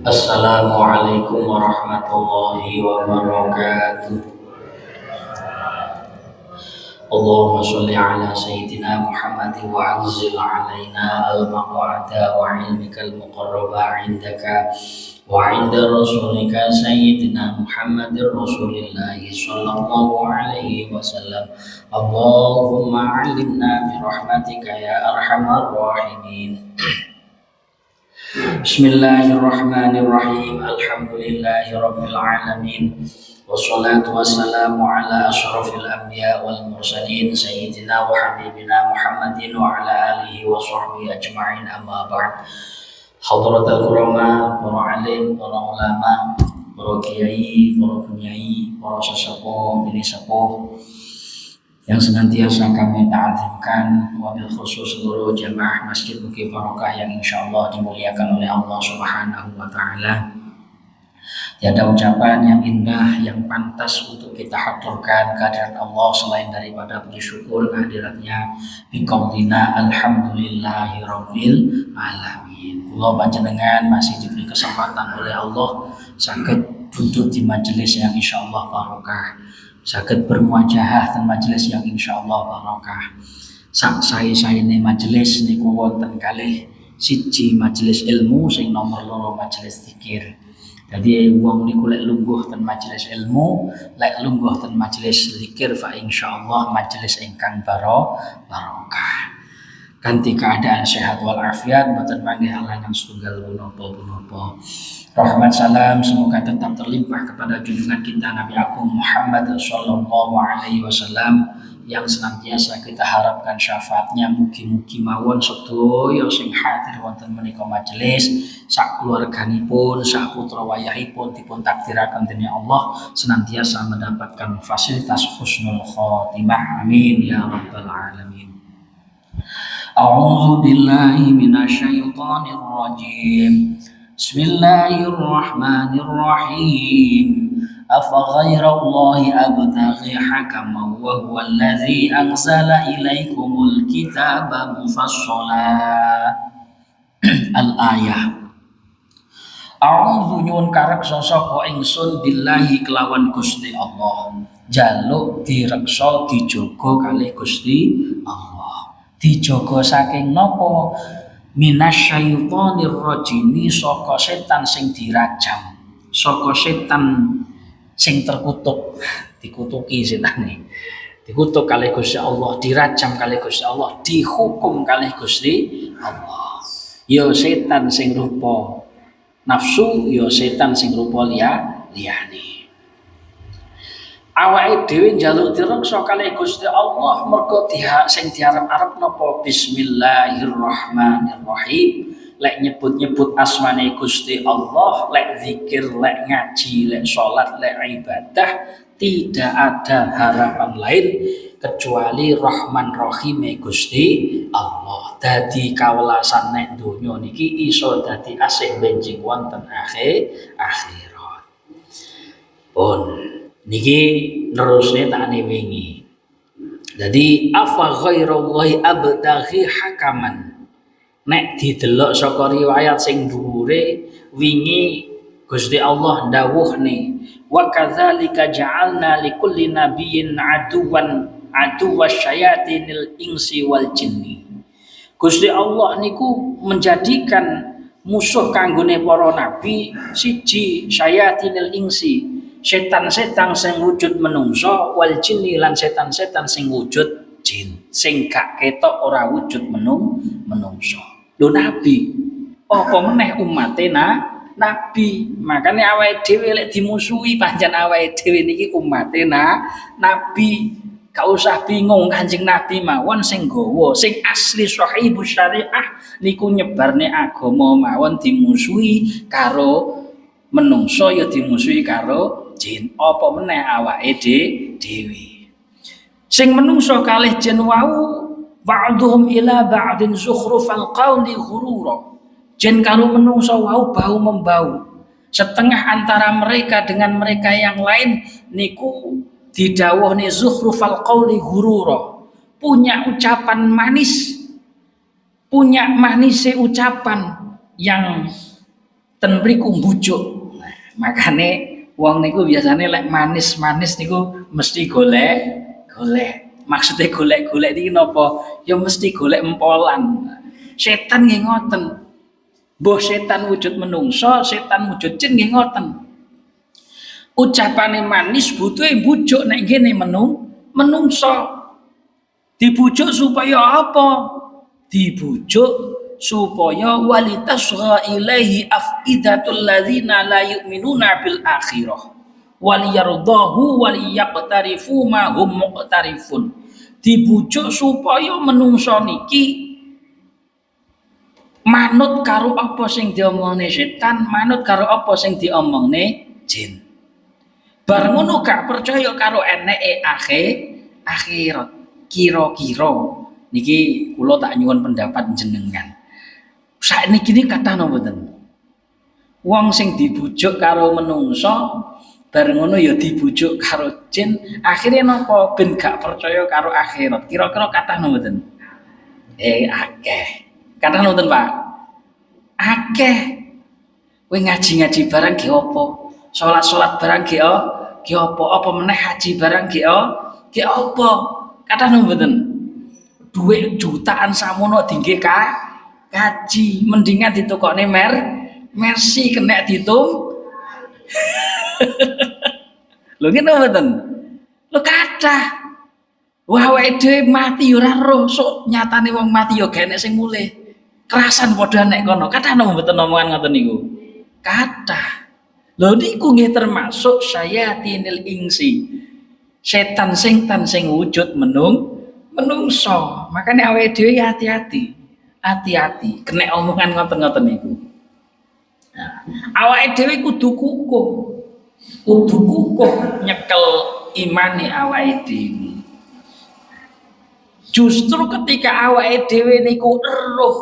Assalamualaikum warahmatullahi wabarakatuh. Allahumma sholli ala sayyidina Muhammad wa anzil alaina al-maq'ada wa ilmikal muqarraba indaka wa inda rasulika sayyidina Muhammadir Rasulillahi sallallahu alaihi wasallam. Allahumma alimna bi rahmatika ya arhamar rahimin. Bismillahirrahmanirrahim. Alhamdulillahi rabbil alamin. Wassalatu wassalamu ala asyrafil anbiya wal mursalin sayyidina wa habibina Muhammadin wa ala alihi wa sahbihi ajma'in, amma ba'd. Hadratul kurama, para alim, para ulama, para kiai, para penyai, para sesepuh, bini sepuh yang senantiasa kami ta'azimkan, wabil khusus seluruh jamaah Masjid Bukit Barokah yang insyaallah dimuliakan oleh Allah Subhanahu wa Ta'ala. Tiada ucapan yang indah yang pantas untuk kita haturkan kehadirat Allah selain daripada puji syukur kehadiratnya biqaulina alhamdulillahi rabbil alamin. Kula panjenengan masih diberi kesempatan oleh Allah saged duduk di majelis yang insyaallah barokah, saged bermuajahah dan majelis yang insyaallah barokah. Sak sae-saene majelis niku wonten kalih siji majelis ilmu, sing nomor loro majelis zikir. Jadi wong niku lek lungguh ten majelis ilmu, lek lungguh ten majelis zikir, fa insyaallah majelis ingkang barokah. Kanthi keadaan sehat wal afiat, boten manggih halangan setunggal punapa-punapa. Rahmat salam semoga tetap terlimpah kepada junjungan kita Nabi Agung Muhammad sallallahu alaihi wasallam yang senantiasa kita harapkan syafaatnya. Mugi-mugi mawon sedaya sing hadir wonten menika majelis, sak keluarganipun, sak putra wayahipun dipun takdiraken dening Allah senantiasa mendapatkan fasilitas husnul khotimah. Amin ya rabbal alamin. A'udzu billahi minasyaitonir rajim. Bismillahirrahmanirrahim. Afaghayrallahi abtaghi hakaman wa huwa alladzi anzala ilaikumul kitaba mufassala. Al-ayah. A'udzu nyuwun kareksa sapa ingsun billahi kelawan Gusti Allah. Jaluk direksa dijaga kalih Gusti Allah. Dijaga saking napa? Minasyaitonir rajimi, saka setan sing dirajam, saka setan sing terkutuk, dikutuki setane, dikutuk kalih Gusti Allah, dirajam kalih Gusti Allah, dihukum kalih Gusti Allah. Ya setan sing rupa nafsu, ya setan sing rupa liyane. Awake dhewe njaluk direksa kalih Gusti Allah mergo sing diarep-arep napa? Bismillahirrahmanirrahim. Lek nyebut-nyebut asmane Gusti Allah, lek zikir, lek ngaji, lek salat, lek ibadah, tidak ada harapan lain kecuali Rahman Rahime Gusti Allah. Dadi kawelasan nek donya niki iso dadi asih benjing wonten akhirat. Pun niki nerusne takane wingi. Jadi afa ghairallahi abtaghi hakaman. Nek didelok saka riwayat sing dhuwure wingi Gusti Allah ndawuhne wa kadzalika ja'alna likulli nabiyyin aduwasyayatinil insi wal jinni. Gusti Allah niku menjadikan musuh kanggone para nabi siji syayatinil insi, setan-setan sing wujud menungso, wal jinni lan setan-setan sing wujud jin, sing gak ketok ora wujud menungso. Lho nabi, apa meneh umate nabi. Makane awake dhewe lek dimusuhi pancen awake dhewe niki umate nabi. Gak usah bingung, Kanjeng Nabi mawon sing nggawa, sing asli sahibus syariah niku nyebarne agama mawon dimusuhi karo menungso ya dimusuhi karo jin. Apa meneh awake dhewe. Sing menungso kalih jin wau ba'duhum ila ba'din zukhrufal qawli ghurura. Jin karo menungso wau bau membau. Setengah antara mereka dengan mereka yang lain niku didhawuhne zukhrufal qawli ghurura. Punya ucapan manis, punya manisnya ucapan yang ten mriku mbujuk. Nah, makane wong niku biasane lek manis-manis niku mesti golek. Maksudnya golek-golek niki napa? Ya mesti golek empolan. Setan nggih ngoten. Mbah setan wujud menungso, setan wujud jin nggih ngoten. Ucapane manis butuhe bujuk nek ngene menungso. Dibujuk supaya apa? Dibujuk supaya walitasgha ilaihi afidatul ladzina la yu'minuna bil akhirah waliyardahu waliyaqtarifu ma hum muqtarifun. Dibujuk supaya menungso niki manut karo apa sing diomongne setan, manut karo apa sing diomongne jin. Bar ngono gak percaya karo eneke akhirat. Kira-kira niki kula tak nyuwun pendapat jenengan. Sakniki niki kathah napa mboten? Wong sing dibujuk karo menungso bar ngono ya dibujuk karo jin, akhirnya napa ben gak percaya karo akhirat. Kira-kira kathah napa mboten? Akeh. Kathah napa mboten, Pak? Akeh. Kowe ngaji-ngaji barang ge apa? Salat-salat barang ge apa? Apa meneh haji barang ge apa? Kathah napa mboten? Duit jutaan samono dingge kaji, mendingan ditukokne Mercy kena ditung. Lho ngene mboten? Lho kathah. Wah awake dhewe mati ya ora roh, sok nyatane wong mati ya gak enek sing mulih. Kerasan padha nek kono. Kathah napa mboten omongan ngoten niku? Kathah. Lho niku nggih termasuk sayatinil insi. Setan sing wujud menungso. Makanya awake dhewe hati-hati. Hati-hati kena omongan ngoten-ngoten niku. Nah, awake dhewe kudu kukuh nyekel imane awake dhewe. Justru ketika awake dhewe niku eruh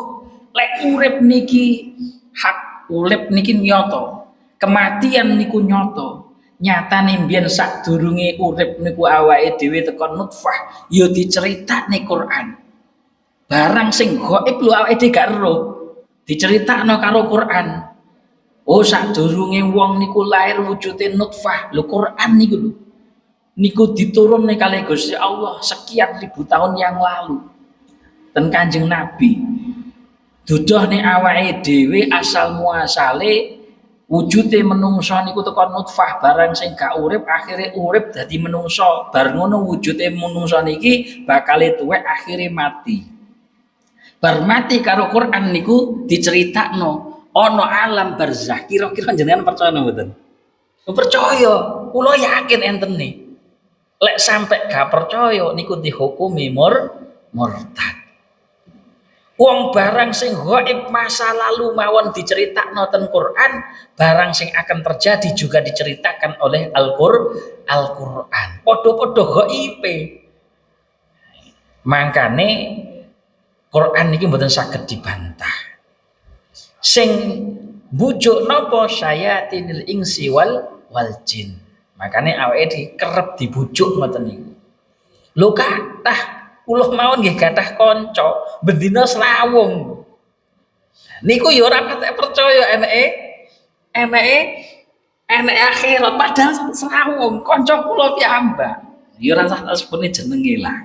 lek urip niki hak, urip niki nyata, kematian niku nyata. Nyatane mbiyen sadurunge urip niku awake dhewe tekan nutfah ya diceritakne Quran. Barang sing gaib lho awake dhewe gak eruh. Diceritakno karo Quran. Oh sadurunge wong niku lahir wujude nutfah. Lho Quran niku lho. Niku diturunne kali Gusti Allah sekian ribu tahun yang lalu. Dan Kanjeng Nabi dudohne awake dhewe asal muasale wujude menungso niku tekan nutfah, barang sing gak urip akhire urip dadi menungso. Bar ngono wujude menungso niki bakal tuwek akhire mati. Bar mati karo Quran niku diceritakno ana alam barzah. Kira-kira jenengan percaya mboten? Percaya, kula yakin entene. Lek sampai gak percaya niku dihukumi murtad. Wong barang sing gaib masa lalu mawon diceritakno ten Quran, barang sing akan terjadi juga diceritakan oleh Al-Quran. Padha-padha gaibe. Mangkane Quran niki mboten saged dibantah. Sing bujuk napa sayatinil insi wal jin. Makane awake kerep dibujuk ngoten niku. Lho kathah kula mawon nggih gathah kanca bendina slawung. Niku ya ora patek percaya eneke akhirat padahal slawung kanca kula piyambak. Ya ora usah sebutne jenenge lah.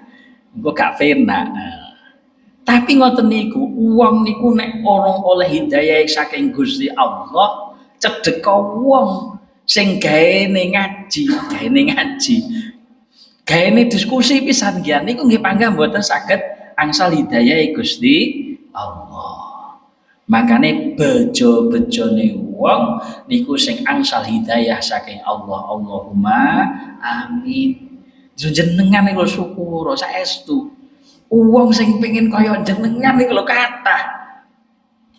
Engko gak penak. Tapi ngoten niku wong niku nek orang oleh hidayah saking Gusti Allah cedheka wong sing gaene ngaji. Gaene diskusi pisan nggih niku nggih panggah mboten saged angsal hidayah Gusti Allah. Makane bejo-bejone wong niku sing angsal hidayah saking Allah. Allahumma amin. Jenengan niku syukur saestu. Wong sing pengen kaya jenengan niku lho kathah.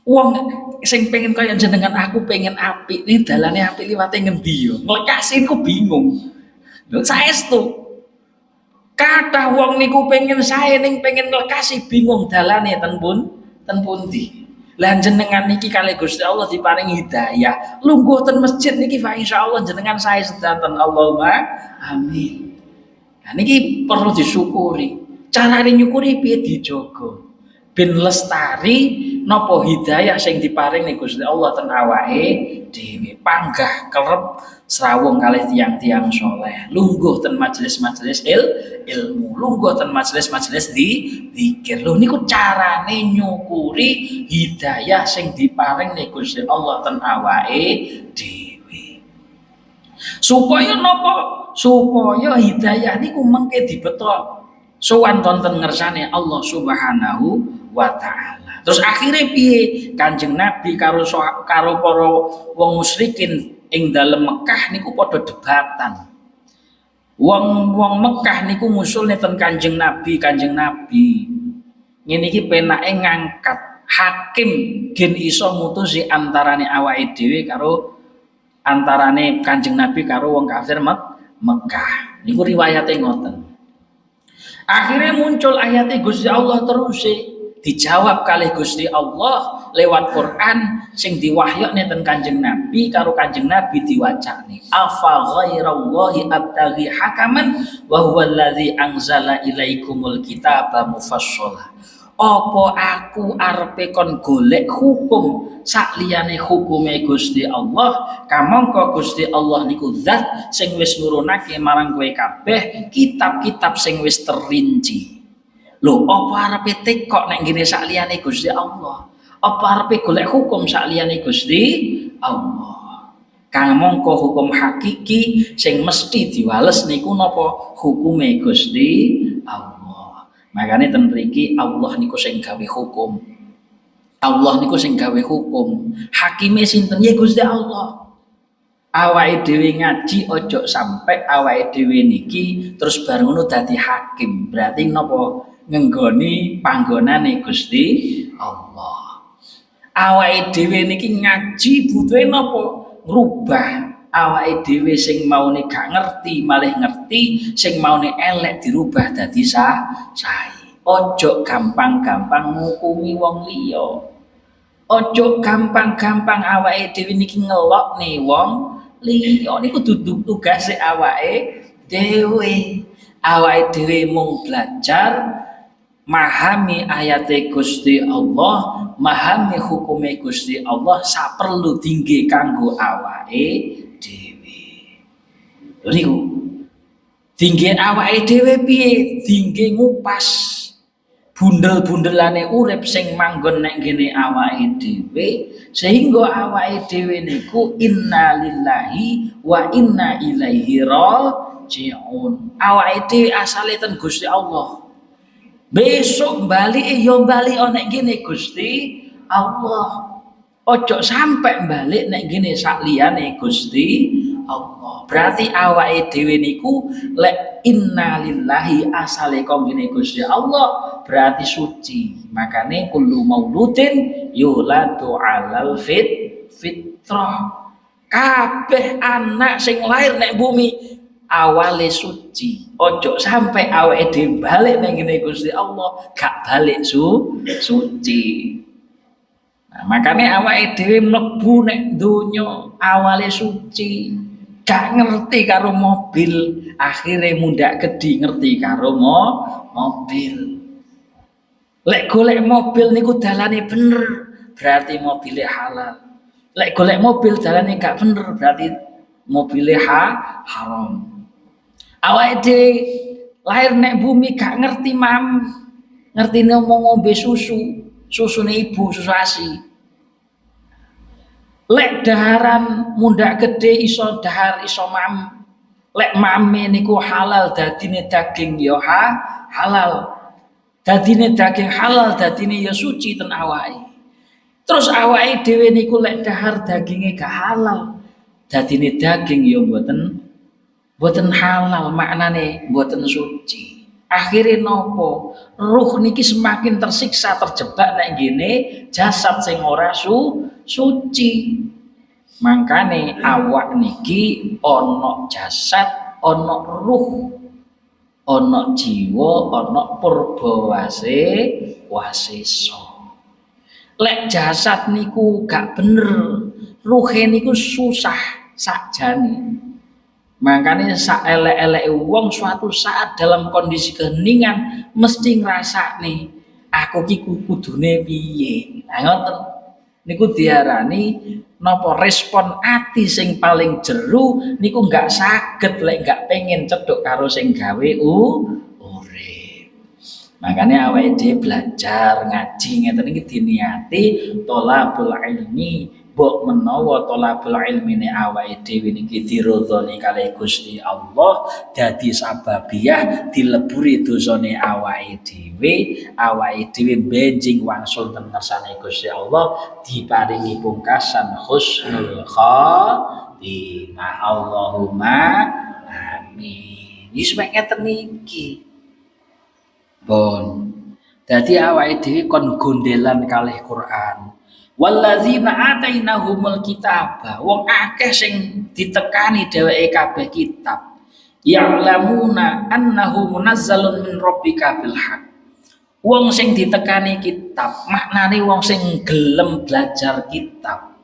Wong sing pengen kaya jenengan aku pengen apik. Iki dalane apik liwate ngendi yo? Nglekasi ku bingung. Lho saestu. Kathah wong niku pengen sae ning pengen nglekasi bingung dalane ten pundi. Lah jenengan niki kali Gusti Allah diparingi hidayah. Lungguh ten masjid niki fa insyaallah jenengan sae sedanten. Allahumma amin. Nah niki perlu disyukuri. Carane nyukuri piye dijogo. ben lestari napa hidayah sing diparing Gusti Allah ten awake dhewe, panggah kerep srawung kalih tiang-tiang soleh, lungguh ten majelis-majelis ilmu, lungguh ten majelis-majelis zikir. Lho niku carane nyukuri hidayah sing diparing Gusti Allah ten awake dhewe. Supaya napa? Supaya hidayah niku mengke dibetok sowan wonten ngersane Allah Subhanahu wa taala. Terus akhirnya piye? Kanjeng Nabi karo para wong musyrikin ing dalem Mekah niku padha debatan. Wong Mekah niku ngusulne ten Kanjeng Nabi. Ngene iki penake ngangkat hakim gen iso mutusi antarane awake dhewe karo antarane Kanjeng Nabi karo wong kafir Mekah. Niku riwayate ngoten. Akhirnya muncul ayat Gusti Allah terus dijawab kalih Gusti Allah lewat Quran sing diwahyakne ten Kanjeng Nabi karo Kanjeng Nabi diwacane afa ghairallahi abtaghi hakaman wa huwa allazi anzala ilaikumul kitaba mufassala. Apa aku arepe kon golek hukum sakliyane hukume Gusti Allah, kamangka Gusti Allah niku zat sing wis nurunake marang kowe kabeh kitab-kitab sing wis terinci. Lho, apa arepe tekok nek ngene sakliyane Gusti Allah? Apa arepe golek hukum sakliyane Gusti Allah? Kamangka hukum hakiki sing mesti diwales niku napa? Hukume Gusti Allah. Makanya ten mriki Allah niku sing gawe hukum. Allah niku sing gawe hukum. Hakime sinten? Ya Gusti Allah. Awake dhewe ngaji ojo sampai awake dhewe niki terus bar ngono dadi hakim. Berarti napa? Ngenggoni panggonane Gusti Allah. Awake dhewe niki ngaji butuhe napa? Ngrubah awake dhewe sing maune gak ngerti malih ngerti, sing maune elek dirubah dadi sae. Ojo gampang-gampang ngukumi wong liya. Ojo gampang-gampang awake dhewe niki ngelokne wong liya. Niku dudu tugase awake dhewe. Awake dhewe mung belajar memahami ayate Gusti Allah, memahami hukume Gusti Allah saperlu dingge kanggo awake dhewe. Niku dingge awake dhewe piye? Dingge ngupas bundel-bundelane urip sing manggon nek ngene awake dhewe sehingga awake dhewe niku innalillahi wa inna ilaihi rajiun. Awake dhewe asale ten Gusti Allah. Besok balik yo balik nek ngene Gusti Allah. Ojo sampai balik nek gini sakliyane Gusti Allah. Berarti awake dhewe niku lek innalillahi asale kok ngene Gusti Allah berarti suci. Makane kullu mauludin yuladu alal fitrah. Kabeh anak sing lahir nek bumi awale suci. Ojo sampai awake dhewe balik nek ngene Gusti Allah gak balik suci. Nah, makanya awake dhewe mlebu nek donya awale suci, gak ngerti karo mobil, akhirnya mundak gede ngerti karo mobil. Lek golek mobil niku dalane bener, berarti mobilnya halal. Lek golek mobil dalane gak bener, berarti mobilnya haram. Awake dhewe lahir nek bumi gak ngerti ngertine mau ngombe susune ibu, susu asi. Lek daharan mundak gede iso dahar iso mam. Lek mame niku halal dadine daging ya halal. Dadine daging halal dadine ya suci ten awake. Terus awake dhewe niku lek dahar daginge gak halal. Dadine daging ya mboten halal, maknane mboten suci. Akhirnya nopo ruh niki semakin tersiksa terjebak nek gini jasad sing ora suci. Mangkane awak niki ono jasad, ono ruh, ono jiwa, ono purba wasesa. Lek jasad niku gak bener, ruhe niku susah sakjane. Makanya saelek-elek wong suatu saat dalam kondisi keheningan mesti ngerasa nih Aku ki kudune piye? Nah ngoten. Niku diarani napa respon ati sing paling jeru niku enggak saged lek enggak pengen cedhuk karo sing gawe urip. Makanya awake dhewe belajar ngaji ngeten iki diniati thalabul ilmi, mbok menawa thalabul ilmi ne awake dhewe niki diridhoni kalih Gusti Allah dadi sababiyah dileburi dosane awake dhewe benjing wangsul teng ngersane Gusti Allah diparingi pungkasan husnul khotimah. Allahumma amin. Wis ngeten niki. Pun. Dadi awake dhewe kon gondelan kalih Quran. Walladzina atainahumul kitaba. Wong akeh sing ditekani dheweke kabeh kitab. Ya'lamuna annahu munazzalun min rabbika bil haqq. Wong sing ditekani kitab, maknane wong sing gelem belajar kitab.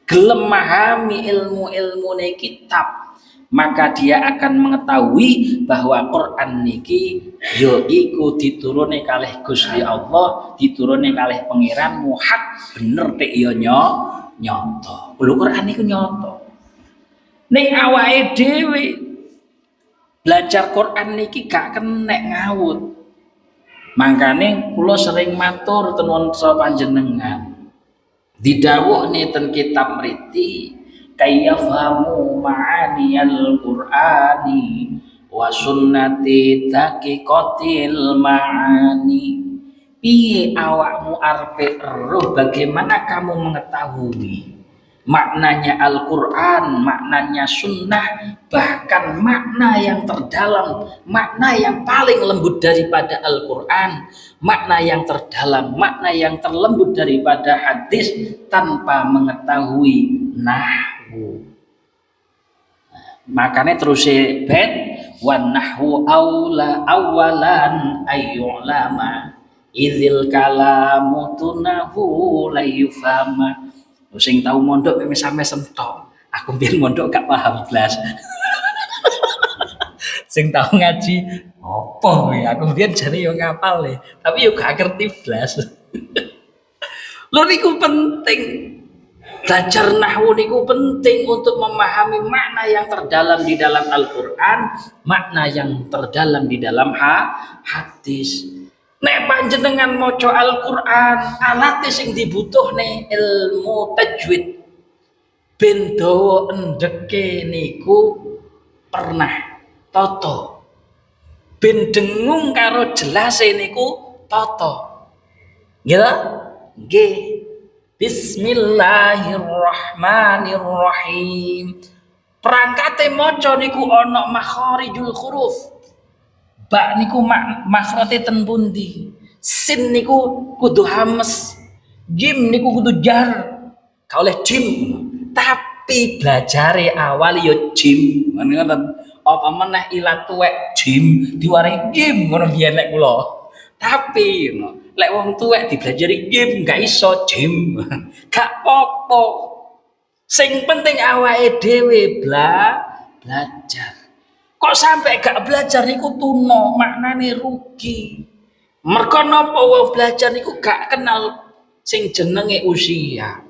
Gelem memahami ilmu-ilmune kitab. Maka dia akan mengetahui bahwa Quran niki yaiku diturune kalih Gusti Allah, diturune kalih pangeranmu hak bener tek ya nyata. Lho Quran niku nyata. Ning awake dhewe belajar Quran niki gak kenek ngawut. Mangkane kula sering matur ten wonten panjenengan. Didhawuhne ten kitab mriki kayyafamu ma'aniyal qur'ani wa sunnati taqiqatil ma'ani. Piye awakmu arepe eruh bagaimana kamu mengetahui maknanya Al-Qur'an, maknanya sunnah, bahkan makna yang terdalam, makna yang paling lembut daripada Al-Qur'an, makna yang terdalam, makna yang terlembut daripada hadis tanpa mengetahui nahwu. Makanya terus bet wan nahwu awalan ayyulama idzil kalamu tunahu la yufama. Sing tau mondok mek sampe sentok. Aku mbiyen mondok gak paham blas. Sing tau ngaji opo ya? Aku mbiyen jane yo ngapal e, tapi yo gak ngerti blas. Lho niku penting. Belajar nahwu niku penting untuk memahami makna yang terdalam di dalam Al-Qur'an, makna yang terdalam di dalam hadis. Nek panjenengan maca Al-Qur'an, alat sing dibutuhne ilmu tajwid. Ben dawa endeke niku pernah tata. Ben dengung karo jelase niku tata. Nggih? Nggih. Bismillahirrahmanirrahim. Perangkate maca niku ana makharijul huruf. Ba niku makhrate ten pundi? Sin niku kudu hames. Jim niku kudu jar. Ka oleh jim. Tapi belajare awal yo jim. Ngoten. Apa meneh ilat tuwek jim diwarai jim ngono biyen nek kula. Tapi lek wong tuwek dibelajari jim gak iso jim. Gak apa-apa. Sing penting awake dhewe belajar. Kok sampai gak belajar niku tuna, maknane rugi. Mergo napa wong belajar niku gak kenal sing jenenge usia.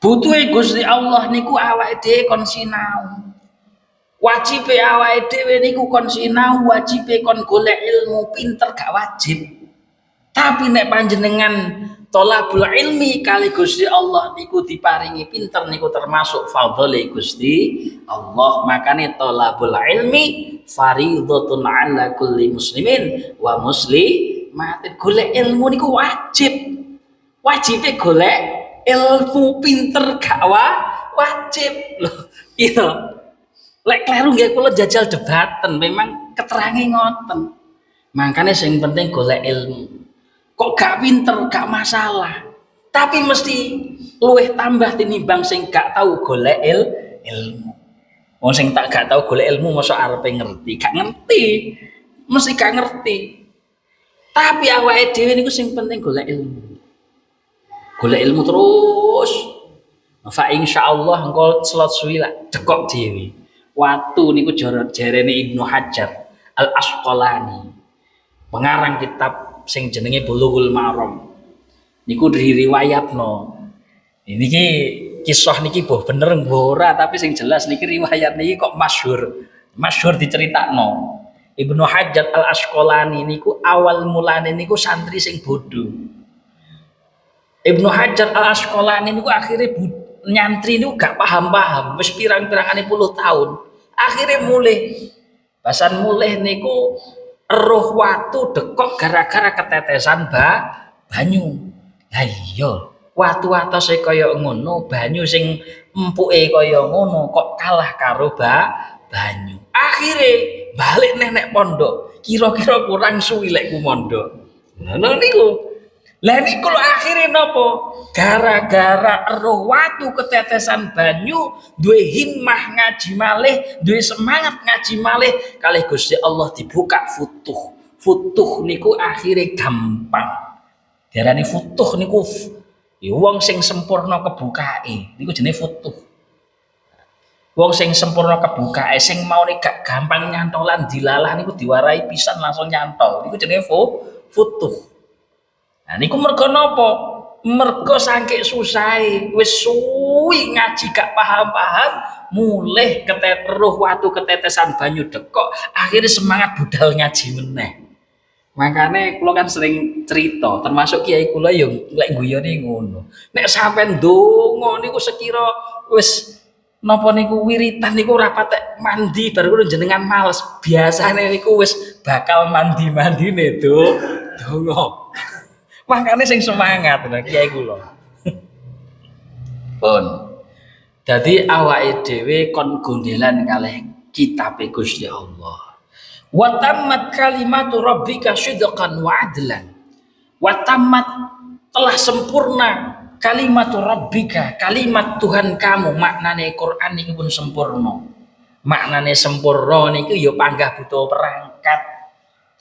Butuhe Gusti Allah niku awake dhewe kon sinau. Wajibe awake dhewe niku kon sinau, wajibe kon golek ilmu, pinter gak wajib. Tapi nek panjenengan thalabul ilmi kali Gusti Allah niku diparingi pinter niku termasuk fadhole Gusti Allah. Makane thalabul ilmi fardhatun 'ala kulli muslimin wa muslimatin. Golek ilmu niku wajib. Wajibe golek ilmu, pinter gak wajib. Loh, iya. Lek kleru nggih kula jajal debaten, memang keterange ngoten. Makane sing penting golek ilmu. Kok gak pinter gak masalah, tapi mesti luwih tambah tinimbang sing gak tahu golek ilmu. Wong sing gak tahu golek ilmu mosok arepe ngerti, gak ngerti, mesti gak ngerti. Tapi awake dhewe niku sing penting golek ilmu. Golek ilmu terus. Fa insyaallah engko slot suwi lak dekok dhewe. Watu niku jarene Ibnu Hajar Al Asqalani. Pengarang kitab sing jenenge Bulughul Maram. Niku diriwayatno. Niki kisah niki boh bener boh ora, tapi sing jelas niki riwayat niki kok masyhur. Masyhur diceritakno. Ibnu Hajar Al Asqalani niku awal mulane niku santri sing bodho. Ibnu Hajar Al Asqalani niku akhirnya nyantri niku gak paham-paham, wis pirang-pirangane puluh tahun. Akhirnya mulih. Basan mulih niku roh watu dekok gara-gara ketetesan banyu. Lah iya, watu atose kaya ngono, banyu sing empuke kaya ngono kok kalah karo banyu. Akhirnya balik nek pondok, kira-kira kurang suwi lek ku mondok. Ngono niku. Lah niku lho akhire napa? Gara-gara roh watu ketetesan banyu, duwe himmah ngaji malih, duwe semangat ngaji malih, kalih Gusti Allah dibuka futuh. Futuh niku akhire gampang. Diarani futuh niku ya wong sing sempurna kebukae, niku jenenge futuh. Wong sing sempurna kebukae, sing maune gak gampang nyantolan dilalah niku diwarai pisan langsung nyantol. Niku jenenge futuh. Nah niku mergo napa? Mergo saking susahe, wis suwi ngaji gak paham-paham, mulih roh watu ketetesan banyu dekok, akhirnya semangat budal ngaji meneh. Makanya kula kan sering cerita, termasuk kiai kula yo lek guyone ngono. Nek sampean ndonga niku sekira wis napa niku wiritan niku ora patek mandi baru kula jenengan males. Biasane niku wis bakal mandi-mandine donga. Makanya sing semangat nah kiai kula. Pun. Dadi awake dhewe kon gondelan kalih kitabe Gusti Allah. Wa tammat kalimatu rabbika sidqan wa adlan. Wa tammat telah sempurna kalimatu rabbika, kalimat Tuhan kamu, maknane Quran niki pun sempurna. Maknane sempurna niku ya panggah butuh perangkat.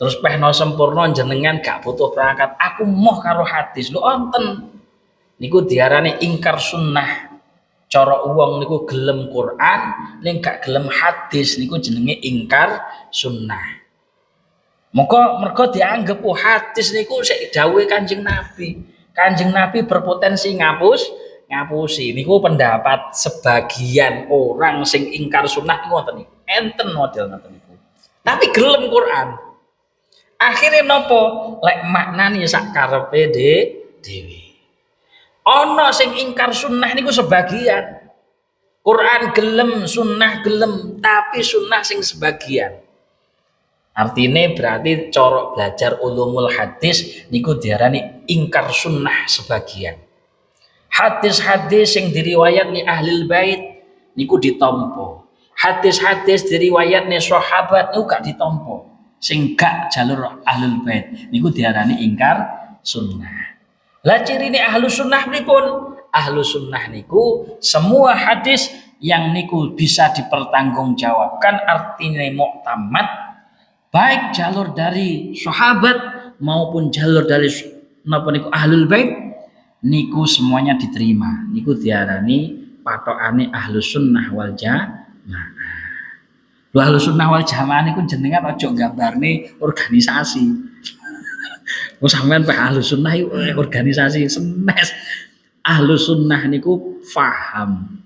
Terus pehno sempurna jenengan gak butuh perangkat. Aku moh karo hadis lho onten. Niku diarani ingkar sunnah. Cara wong niku gelem Quran, ning gak gelem hadis niku jenenge ingkar sunnah. Mergo dianggep hadis niku sik dawuhe Kanjeng Nabi. Kanjeng Nabi berpotensi ngapusi. Niku pendapat sebagian orang sing ingkar sunnah niku ngoten niku. Enten model ngoten niku. Tapi gelem Quran. Akhirnya nopo lek maknani sak karepe dhewe. Ana sing ingkar sunnah niku sebagian. Quran gelem, sunnah gelem, tapi sunnah sing sebagian. Artinya berarti cara belajar ulumul hadis niku diarani ingkar sunnah sebagian. Hadis-hadis sing diriwayatni ahlul bait niku ditampa. Hadis-hadis diriwayatni sahabat niku gak ditampa. Sing gak jalur ahlul bait niku diarani ingkar sunnah. Lah cirine ahlus sunnah pripun? Ahlus sunnah niku semua hadis yang niku bisa dipertanggungjawabkan, artinya muktamad, baik jalur dari sahabat maupun jalur dari napa niku ahlul bait niku semuanya diterima. Niku diarani patokane ahlus sunnah wal jamaah. Lho ahlus sunnah wal jamaah niku jenengan aja gambarne organisasi. Wong sampean pe ahlus sunnah iku organisasi senes. Ahlus sunnah niku paham.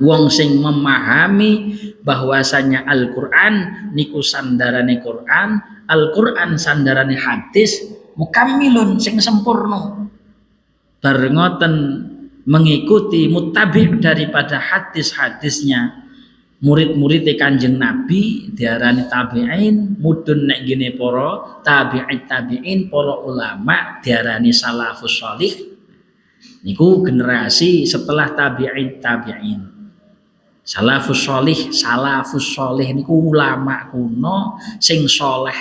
Wong sing memahami bahwasanya Al-Qur'an niku sandarane Qur'an, Al-Qur'an sandarane hadis, mukammilun sing sempurna. Bar ngoten mengikuti muttabi' daripada hadis-hadisnya murid-murid Kanjeng Nabi diarani tabi'in, mudun nek gene para tabi'in, para ulama diarani salafus shalih. Niku generasi setelah tabi'in. Salafus shalih niku ulama kuno sing saleh.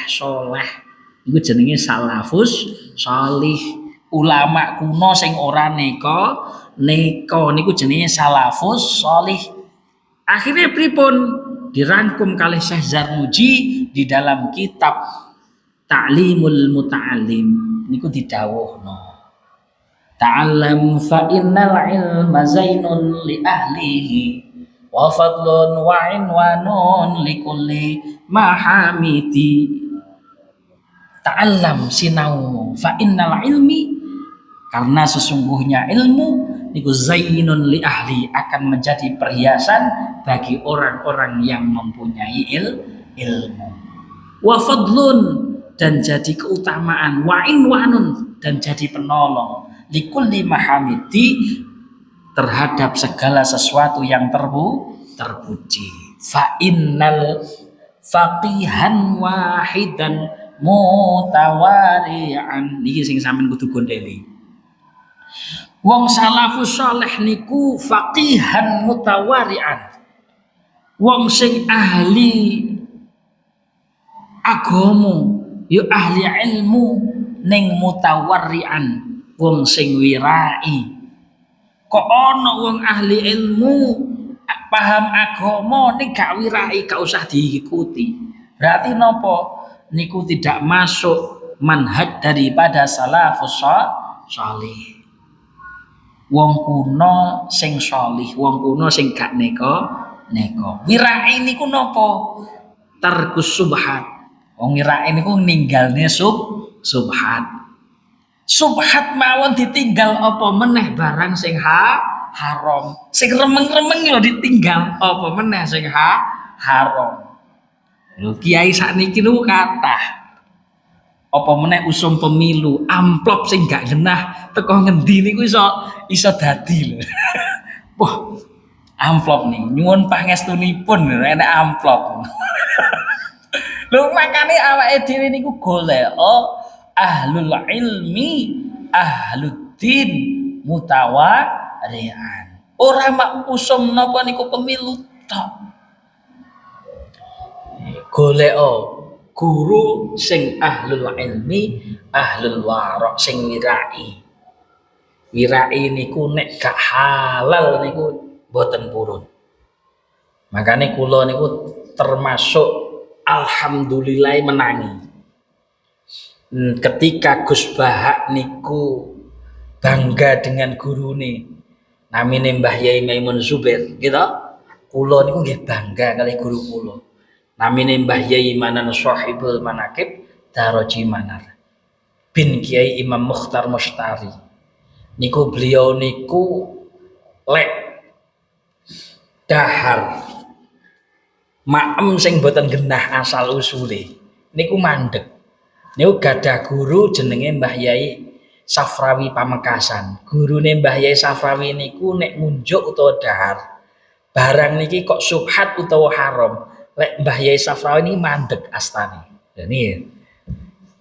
Niku jenenge salafus shalih. Ulama kuno sing ora neka niku jenenge salafus shalih. Akhirnya pripun dirangkum kalih Syekh Zarnuji di dalam kitab Ta'limul Muta'allim niku didhawuhna. Ta'allam fa innal ilma zainun li ahlihi wa fadlun wa inwanun li kulli mahamidi. ta'allam sinau fa innal ilmi, karena sesungguhnya ilmu niku zainun li ahli, akan menjadi perhiasan bagi orang-orang yang mempunyai ilmu. Wa fadlun, dan jadi keutamaan, wa inwanun, dan jadi penolong, likulli mahamidi, terhadap segala sesuatu yang terpuji. Fa innal faqihan wahidan mutawari'an, niki sing sampean kudu gondeli. Wong salafus saleh niku faqihan mutawari'an, wong sing ahli agama ya ahli ilmu ning mutawarri'an, wong sing wirai. Kok ana wong ahli ilmu paham agama ning gak wirai, gak usah diikuti. Berarti nopo? Niku tidak masuk manhaj daripada salafus salih. Wong kuno sing salih, wong kuno sing gak neko. Wirai niku nopo? Tarkus subhat. Wong wirai niku ninggalne subhat. Subhat mawon ditinggal apa meneh barang sing haram. Sing remeng-remeng lho ditinggal apa meneh sing haram. Lho kiai sakniki niku kathah. Apa meneh usum pemilu, amplop sing gak genah teko ngendi niku iso dadi lho. Wah, amplop nih nyuwun pangestunipun enek amplop. Lho makane awake dhewe niku golek ahlul ilmi ahluddin mutawari'an. Ora mak usum napa niku pemilu tok. Golek guru sing ahlul ilmi ahlul wara, sing wirai. Wirai niku nek gak halal niku boten purun. Makane kula niku termasuk alhamdulillah menangi. Ketika Gus Bahak niku bangga dengan gurune namine Mbah Yai Maimun Zubair, gitu. Kula niku nggih bangga kali guru kula. Namine Mbah Yai Manan Shahibul Manaqib Daraji Manar bin Kiai Imam Mukhtar Mustari. Niku beliau niku lek dahar maem sing boten genah asal usule niku mandeg. Niku gadah guru jenenge Mbah Yai Safrawi Pamekasan. Gurune Mbah Yai Safrawi niku nek ngunjuk utawa dahar barang niki kok subhat utawa haram, lek Mbah Yai Safrawi ini mandeg astane. Jadi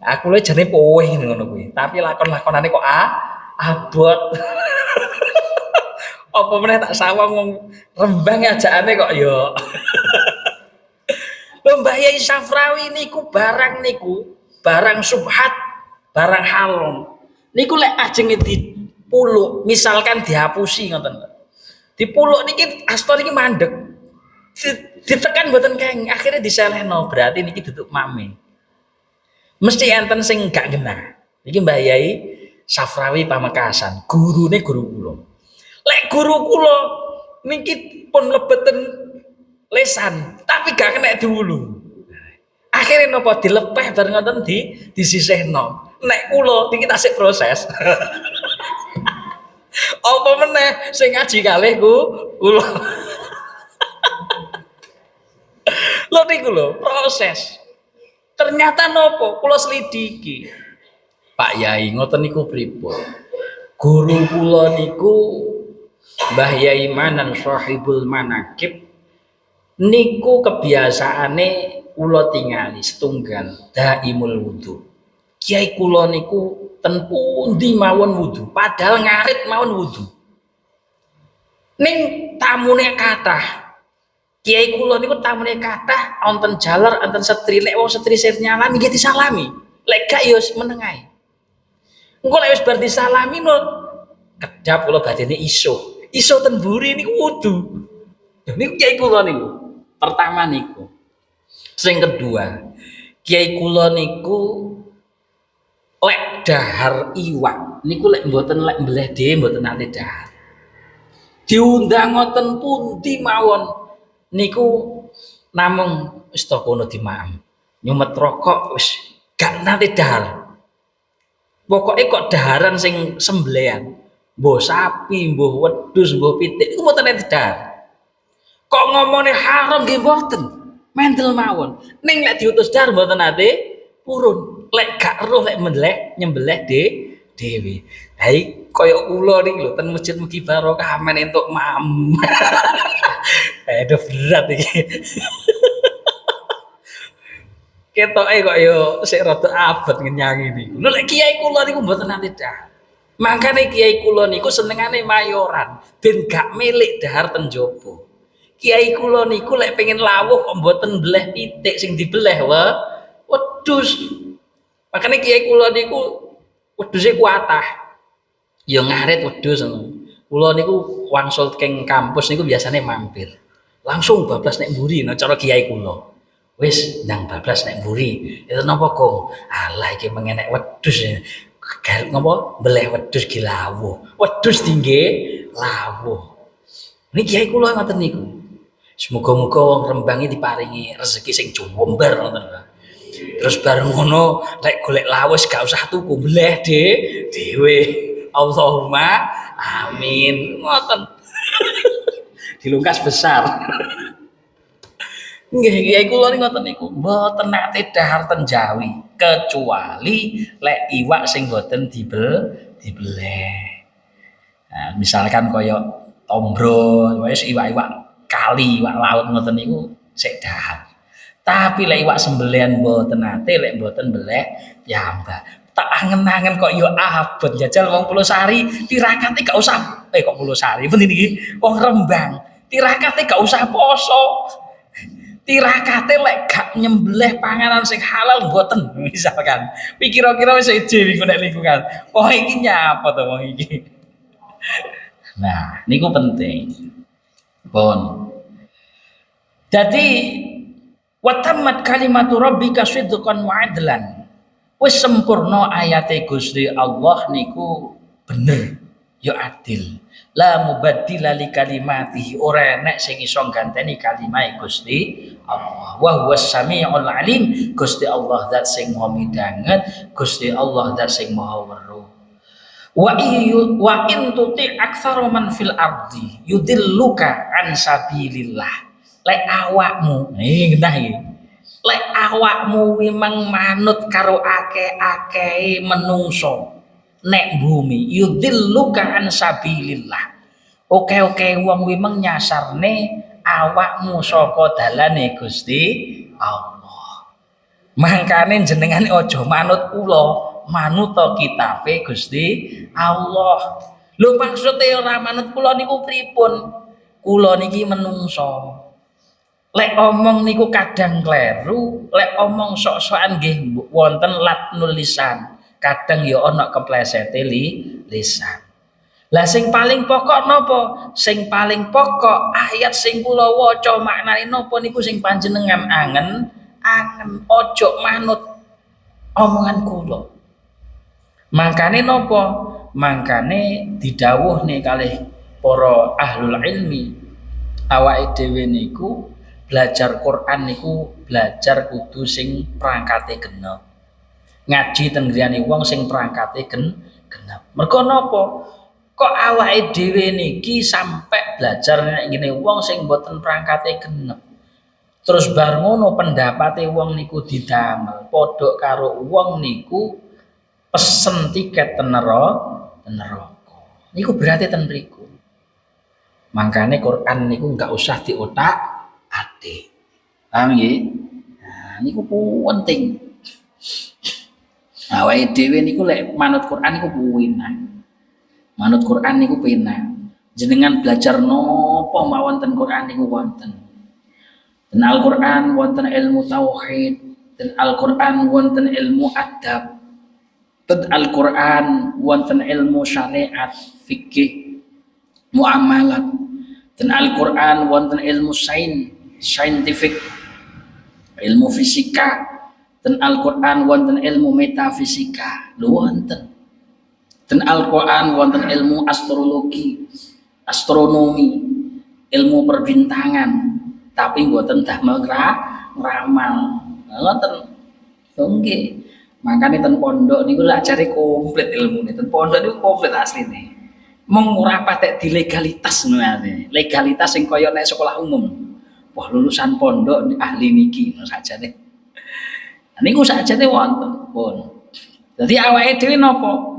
aku lho jane powe ngono kuwi, tapi lakon-lakonane kok abot. Apa meneh tak sawang wong Rembang ajakane kok yo. Lho Mbah Yai Safrawi niku barang subhat, barang haram. Niku lek ajeng dipuluk, misalkan dihapusi ngoten. Dipuluk niki asta niki mandeg. Ditekan mboten keng, akhirnya diselehno, berarti niki duduk mame. Mesti enten sing gak genah. Niki Mbah Yai Safrawi Pamekasan, gurune guru kula. Lek guru kula niki pun lebeten lesan, tapi gak kena diwulu. Akhirnya napa dilepeh bareng ngoten disisihno. Nek kula niki tasik proses. Apa meneh sing ngaji kalih kula. Lho niku lho proses. Ternyata nopo kula selidiki. Pak Yai ngoten niku pripun? Guru kula niku Mbah Yai Manan Shahibul Manaqib niku kebiasaane kula tingali setunggal daimul wudu. Kiai kula niku ten pundi mawon wudu, padahal ngarit mawon wudu. Ning tamune kathah. Kiai kula niku tamune kathah, wonten jaler, wonten setri, lek wong setri sing nyalami nggih disalami. Lek gak ya meneng ae. Engko lek wis bar disalami no kedap kula badene iso ten mburi niku wudu. Niku kiai kula niku. Pertama niku. Sing kedua, kiai kula niku lek dahar iwak niku lek mboten lek mbleh dhewe mboten nate dahar. Diundang ngoten pundi mawon niku namung wis to kono dimaem. Nyumet rokok wis gak nate dahar. Pokoknya kok daharan sing sembelian. Mbah sapi, mbah wedhus, mbah pitik iku mboten nate dahar. Kok ngomongnya haram nggih mboten. Mendel mawon. Ning lek diutus dahar mboten nate purun. Lek gak roh lek nyembelih dhewe. Ha iki kaya kula niki lho ten Masjid Mugi Barokah amen entuk mam. Aduh berat iki. Ketoke kok yo sik rada abot ngenyangi niku. Lho lek kiai kula niku mboten nate dahar. Makane kiai kula niku senengane mayoran ben gak milik dahar ten jaba. Kiai kula niku lek pengen lawuh kok mboten beleh pitik sing dibeleh wedhus. Makane kiai kula niku wedhuse kuatah. Ya ngarit wedhus ngono. Kula niku wangsul keng kampus niku biasane mampir. Langsung bablas nek mburi nek cara kiai kula. Wis ndang bablas nek mburi. Itu napa, Kong? Alah iki mengenek wedhus ya. Gal napa beleh wedhus ki lawuh. Wedhus tingge lawuh. Niki kiai kula ngoten niku. Semoga-moga wong Rembang iki diparingi rezeki sing jombar ngoten lho. Terus bareng ngono lek golek lawes gak usah tuku beleh dhewe. Allahumma amin. Ngoten. Dilungkas besar. Nggih kiai kula niku ngoten niku. Mboten nate dahar ten Jawi kecuali lek iwak sing mboten dibeleh. Nah, misalkan kaya tombro, wis iwak-iwak kali, iwak laut ngoten niku sik dahar. Tapi lek iwak sembelian mboten nate, lek mboten beleh piyambak. Tak angen-angen kok yo abot jajal wong Pulau-Sari, tirakate gak usah kok Pulau-Sari, ben iki wong Rembang, tirakate gak usah poso. Tirakate lek gak nyembelih panganan sing halal mboten misalkan. Pikir-kira wis eje iku nek niku kan. Oh iki nyapa to wong iki. Nah, niku penting. Pun. Jadi watammat kalimatu rabbika sidqan wa adlan. Wis sempurna ayate Gusti Allah niku bener ya adil. La mubaddila li kalimatihi, ora enek sing iso ganteni kalimahe Gusti Allah. Wa huwas samiul alim. Gusti Allah zat sing maha midanget, Gusti Allah zat sing maha weruh. Wa in tuti aktsara man fil ardi yudilluka an sabilillah. Lek awakmu, genah iki. Lek awakmu memang manut karo akeh-akehe menungso nek bumi yudilluka an sabilillah. Oke wong memang nyasarne awakmu saka dalane Gusti Allah. Mangkane jenengan aja manut kula, manut kitabe Gusti Allah. Lho maksude ora manut kula niku pripun? Kula niki menungso. Lek omong niku kadang kleru, lek omong sok-sokan nggih wonten latnul lisan. Kadang ya ana keplesete lisan. Lah sing paling pokok napa? Sing paling pokok ayat sing kula waca maknane napa niku sing panjenengan angen ojo manut omongan kula. Mangkane napa? Mangkane didhawuhne kalih para ahlul ilmi awake dhewe niku belajar Quran niku belajar kudu sing prangkate genep. Ngaji ten griyane wong sing prangkate genep. Mergo napa? Kok awake dhewe niki sampai belajar nek ngene wong sing mboten prangkate genep. Terus bar ngono pendapate wong niku didamel padha karo wong niku pesen tiket ten neraka. Niku berarti ten mriku. Mangkane Quran niku enggak usah diotak-atik. Paham nggih? Nah, niku penting. Awake dhewe niku lek manut Quran niku penak. Manut Quran niku penak. Jenengan belajar napa mawon ten Quran niku wonten. Ten Al-Qur'an wonten ilmu tauhid, ten Al-Qur'an wonten ilmu adab. Ten Al-Qur'an wonten ilmu syariat, fikih, muamalat. Ten Al-Qur'an wonten ilmu scientific, ilmu fisika. Ten Al-Qur'an wonten ilmu metafisika. Lho wonten. Ten Al-Qur'an wonten ilmu astrologi, astronomi, ilmu perbintangan. Tapi mboten damel ramal. Ngoten. Nggih. Makane ten pondok niku lak jare komplit ilmune. Ten pondok niku komplit asline. Mung ora patek dilegalitas ngono. Legalitas sing kaya nek sekolah umum. Wah, lulusan pondok ahli niki ngono sajane. Niku sajane wonten pun. Dadi awake dhewe napa?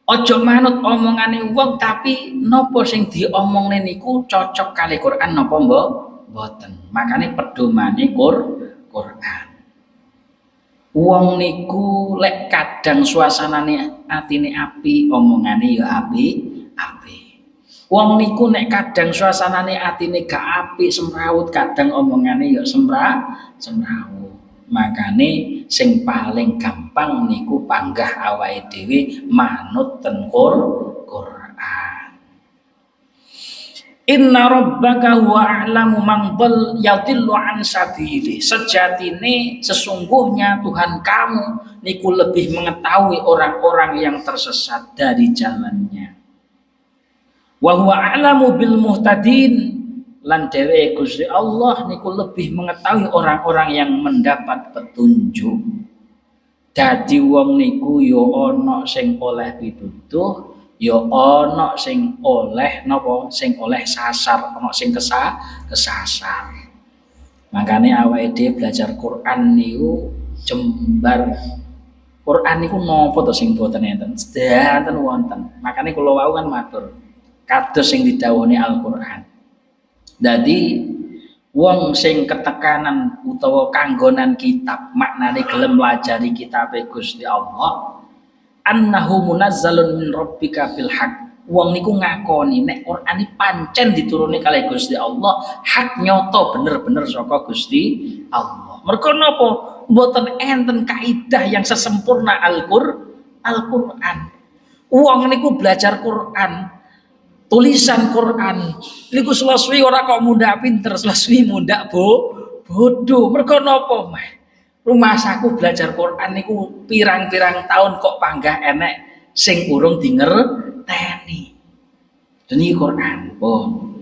Aja manut omongane wong tapi napa sing diomongne niku cocok kali Quran napa mboten. Makane pedomane Quran. Wong niku lek kadang suasanane atine api, omongane ya api. Wong niku nek kadang suasanane atine gak apik, semrawut, kadang omongane ya semrawut. Makane sing paling gampang niku panggah awake dhewe manut ten Quran. Inna rabbaka huwa a'lamu man yadhillu an sabili. Sejatine sesungguhnya Tuhan kamu niku lebih mengetahui orang-orang yang tersesat dari jalannya. Wa huwa a'lamu bil muhtadin. Lan dhewe Gusti Allah niku lebih mengetahui orang-orang yang mendapat petunjuk. Dadi wong niku ya ana sing oleh pitutuh, ya ana sing oleh napa? Sing oleh sasar, ana sing kesasar. Makane awake dhewe belajar Quran niku jembar. Quran niku napa to sing boten enten? Sedanten wonten. Makane kula wau kan matur kados sing didhawuhi Al-Qur'an. Dadi wong sing ketekanan utawa kanggonan kitab maknane gelem lajari kitabe Gusti Allah annahu munazzalun min rabbika bil haq. Wong niku ngakoni nek Quran iki pancen dituruni kalih Gusti Allah hak nyoto bener-bener saka Gusti Allah. Mergo napa? Mboten enten kaidah yang sesempurna Al-Qur'an. Wong niku belajar Quran tulisan Quran niku selesai ora kok mundak pinter, selesai mundak bodoh. Mergo napa mah? Rumasaku belajar Quran niku pirang-pirang tahun kok panggah enek sing urung dingerteni. Dene Quran pun.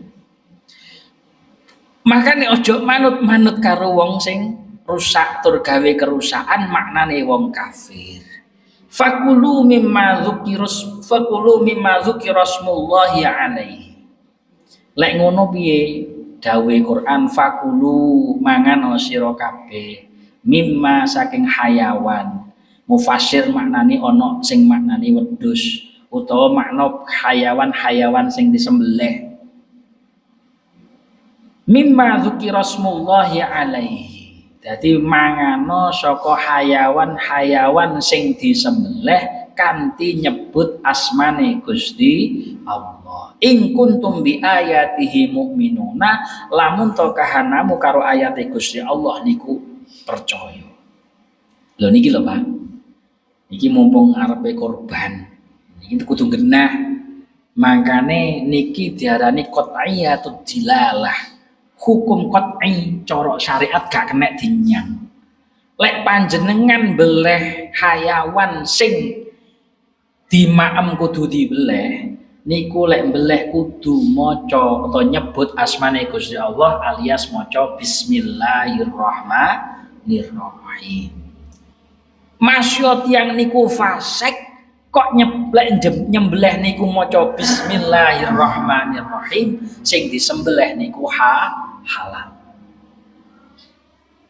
Makane ojo manut karo wong sing rusak tur gawe kerusakan maknane wong kafir. Fakulu mimma dzukirasmullahi alaihi. Lek ngono piye dawuhe Quran fakulu mangan sira kabeh mimma saking hayawan. Mufasir maknani ana sing maknani wedhus utawa makna hayawan sing disembelih. Mimma dzukirasmullahi alaihi. Jadi mangano saka hayawan sing disembelih kanthi nyebut asmane Gusti Allah. In kuntum bi ayatihi mu'minuna, lamun to kahanamu karo ayate Gusti Allah niku percaya. Lho niki lho Pak. Niki mumpung arepe korban. Niki kudu genah. Makane niki diarani qat'iyatud dilalah. Hukum qat'i cara syariat gak kena dinyang. Lek panjenengan beleh hayawan sing dimaem kudu dibeleh niku lek beleh kudu maca atau nyebut asmane Gusti Allah alias maca bismillahirrahmanirrahim. Masyot yang niku fasik kok nyembelih niku maca bismillahirrahmanirrahim sing disembelih niku halal.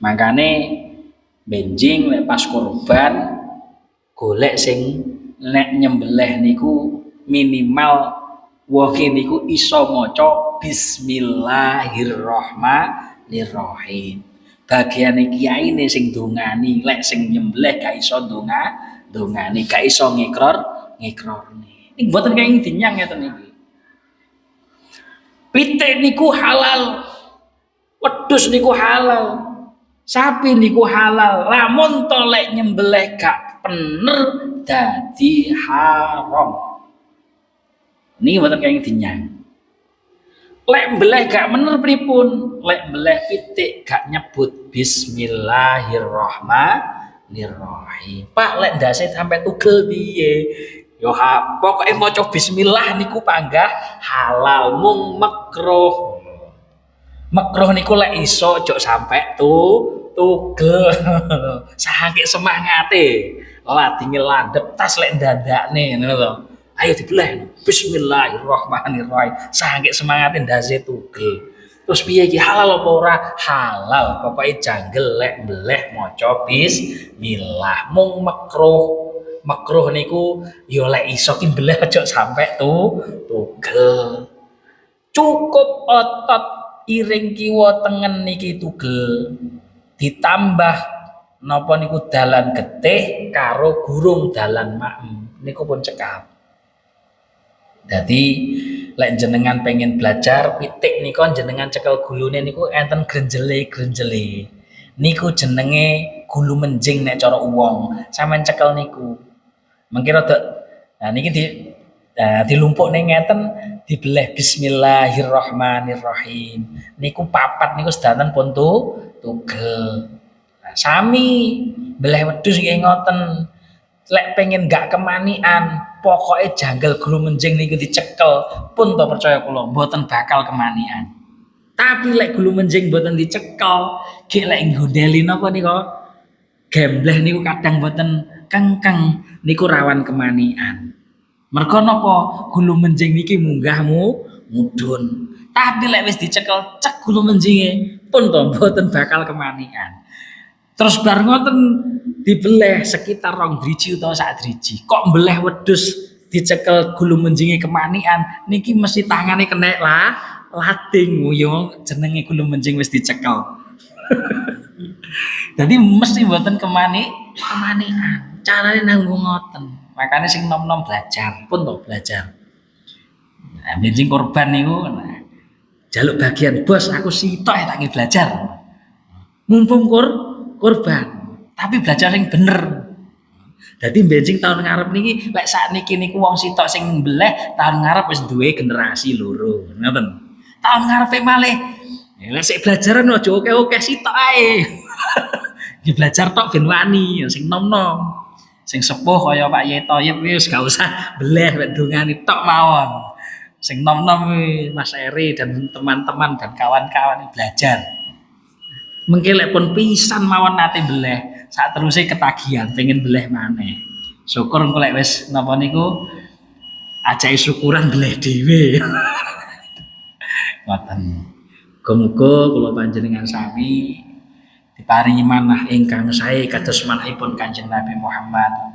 Makane benjing lek pas kurban golek sing nek nyembelih niku minimal wohe niku iso maca bismillahirrahmanirrahim. Bagiane kiyaine sing dongani lek sing nyembelih gak iso dongani gak iso ngikrorne. Iki mboten kaya dinyang ngeten iki. Pitik niku halal. Wedhus niku halal, sapi niku halal. Lamun to lek nyembelih gak bener dadi haram. Niki mboten kaya dinyang. Lek mbeleh gak bener pripun? Lek mbeleh pitik gak nyebut bismillahirrahmanirrahim. Pak lek ndase sampai tugel piye? Yo pokoke maca bismillah niku panggah halal mung makruh. Makruh niku lek iso ojo sampai tugel. Saking semangate. Ladinge landhep tas lek ndandakne ngono to. Ayo dibeleh. Bismillahirrahmanirrahim. Saking semangate ndase tugel. Terus piye iki halal apa ora? Halal. Pokoke janggel lek mbeleh maca bismillah. Mung makruh. Makruh niku ya lek iso ki mbeleh aja sampe tugel. Cukup otot iring kiwa tengen niki tugel. Ditambah napa niku dalan getih karo gurung dalan maem. Niku pun cekap. Dadi lek jenengan pengen belajar pitik niku jenengan cekel gulune niku enten grenjele. Niku jenenge gulu menjing nek cara wong. Sampeyan cekel niku. Mengki rada niki dilumpukne ngeten dibeleh bismillahirrahmanirrahim. Niku papat niku sedanten pun tugel. Sami beleh wedhus nggih ngoten. Lek pengen gak kemanian, pokoknya janggal gulu menjing niku dicekel pun to percaya kula mboten bakal kemanian. Tapi lek gulu menjing mboten dicekel, ki lek nggondeli napa nika gembleh niku kadang mboten kengkeng niku rawan kemanian. Mergo napa gulu menjing niki munggahmu mudhun. Tapi lek wis dicekel cek gulu menjinge pun to mboten bakal kemanian. Terus bar ngoten dibeleh sekitar 2 driji utawa 1 driji. Kok mbeleh wedhus dicekel gulu menjinge kemanian niki mesti tangane kena lading yo jenenge gulu menjing wis dicekel. Jadi mesti mboten kemanian. Carane nanggung ngoten. Makanya sing nom-nom belajar pun to belajar. Nah, benjing korban niku jaluk bagian bos aku sitok tak belajar. Mumpung korban, tapi belajar sing bener. Jadi benjing tahun ngarep niki lek sakniki niku wong sitok sing mbeleh tahun ngarep wis duwe generasi loro. Ngoten. Tahun ngarepe malih lek sik belajaran aja oke-oke sitok ae. Di belajar tok ben wani sing nom-nom. Sing sepuh kaya Pak Yai Thoyib wis gak usah beleh mek dongane tok mawon. Sing nom-nom Mas Eri dan teman-teman dan kawan-kawan belajar. Mengki lek pun pisan mawon nate beleh, sak teruse ketagihan pengen beleh maneh. Syukur engko lek wis napa niku ajake syukuran beleh dhewe. Ngoten. Muga-muga kula panjenengan sami diparingi manah ingkang sae kados manahipun Kanjeng Nabi Muhammad.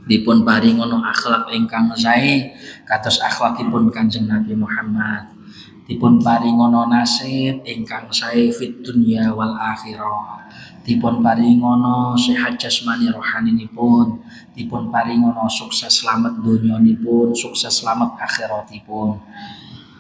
Dipun paring ngono akhlak ingkang sae kados akhlakipun Kanjeng Nabi Muhammad. Dipun paring ngono nasib ingkang sae fid dunya wal akhirah. Dipun paring ngono sehat jasmani rohaninipun. Dipun paring ngono sukses selamat dunyanipun, sukses selamat akhiratipun.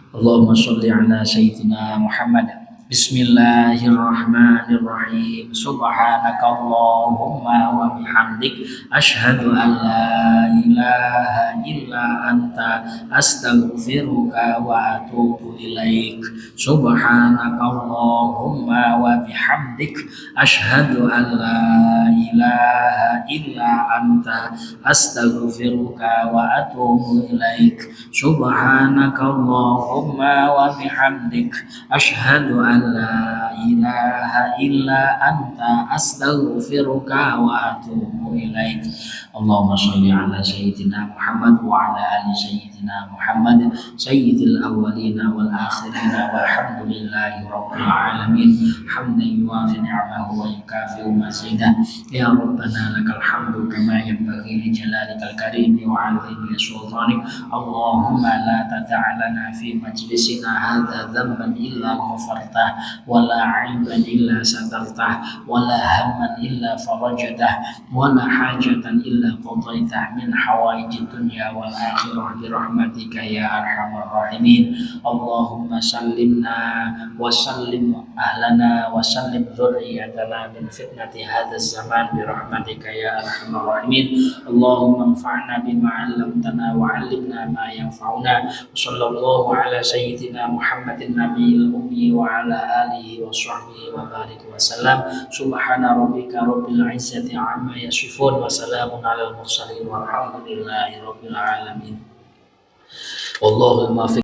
Allahumma sholli ala sayyidina Muhammad. Bismillahirrahmanirrahim. Subhanakallahumma wa bihamdik asyhadu an la ilaha illa anta astaghfiruka wa atubu ilaik. Subhanakallahumma wa bihamdik asyhadu an la ilaha illa anta astaghfiruka wa atubu ilaik. Subhanakallahumma wa bihamdik asyhadu an la ilaha illa anta astaghfiruka wa atubu ilaik. Allahumma sholli ala sayyidina Muhammad wa ala ali sayyidina Muhammad sayyidil awwalina wal akhirina walhamdulillahi rabbil alamin hamdan yuwafi ni'amahu wa yukafi'u mazidah. Ya rabbana lakal hamdu kama yanbaghi li jalalikal karim wa 'azimi sultanik. Allahumma la tada' lana fi majlisina hadza dhanban illa ghafartah wala 'aiban illa satartah wala hamman illa farajtah wala hajatan illa qadaitah min hawaijid dunya wal akhirah bi rahmatika ya arhamar rahimin. Allahumma sallimna wa sallim ahlana wa sallim dzurriyyatana min fitnati hadzal zaman bi rahmatika ya arhamar rahimin. Allahumma anfa'na bima 'allamtana wa 'allimna ma yanfa'una. Sallallahu ala sayyidina Muhammadin nabiyil ummi wa ala alihi wa sahbihi wa barik wa salam. Subhana rabbika rabbil izzati amma yasifun wa salamun alal mursalin walhamdulillahi rabbil alamin. Wallahul muwaffiq.